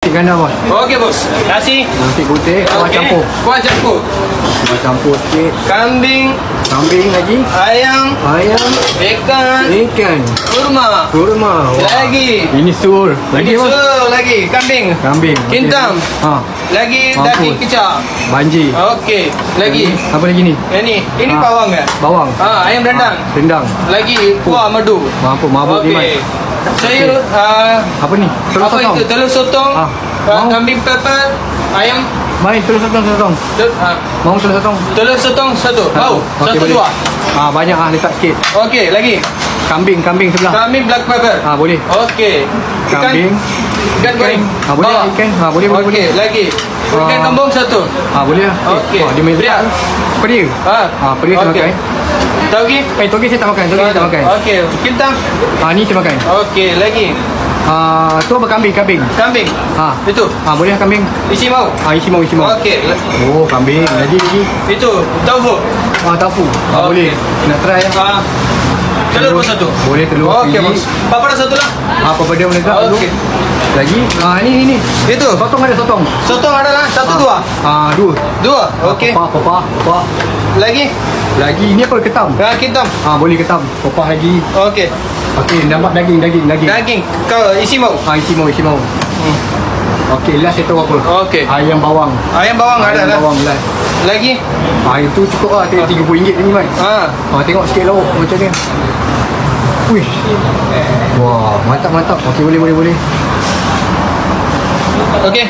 Nasi ganda bos. Okey bos. Nasi. Nasi putih, kuah Okey. campur. Kuah campur. Kuah campur sikit. Kambing. Kambing lagi. Ayam. Ayam. Ikan. Ikan. Kurma. Kurma. Wah. Lagi. Ini sur. Lagi bos. Lagi. Kambing. Kambing. Kintam. Ha. Lagi Mampus. daging kicap. Banji. Okey. Lagi. Apa lagi ni? Ini Ha. bawang ke? Bawang. Ayam rendang. Rendang. Lagi kuah madu. Mampu mabuk ni Okey. Mat. Saya Apa ni? Telur apa sotong. itu? Telur sotong. Mau? Kambing pepper. Ayam. Baik, telur sotong. Mau telur sotong? Telur sotong satu. Mau? Okey, Satu boleh. dua. Banyak letak sikit. Okey, lagi. Kambing sebelah. Kambing black pepper. Boleh. Okey. Kambing. Ikan goreng. Boleh ikan. Boleh. Okey, lagi. Ikan kembung satu. Boleh lah. Okey. Dia main Beriak. Pedia. Pedia saya Okey. makan. Togi? Togi saya tak makan. Togi saya tak makan. Okey. Kintam? Ni saya makan. Okey, lagi. Tu apa kambing? Kambing. Itu. Boleh lah kambing. Isi mau? Isi mau. Okey. Oh, kambing. Lagi. Itu. Tofu. Tofu. Boleh. Nak try lah. Telur pun satu. Boleh telur. Okey, bos. Papada satu lah. Papada boleh tak? Okey. Lagi. Ini. Itu. Sotong ada sotong. Sotong adalah satu dua. Dua. Okey. Popah. Lagi. Ini apa? Ketam. Kintam. Boleh ketam. Popah lagi. Okey. Okey, nampak daging. Daging. Kau isi mau? Isi mau. Okey, last itu apa? Okey. Ayam bawang. Ayam bawang ada lah. Bawang last. Lagi. Itu cukup lah. RM30 ni Mat. Tengok sikit lauk macam ni. Wih. Wah, mantap. Okey, boleh. Okey.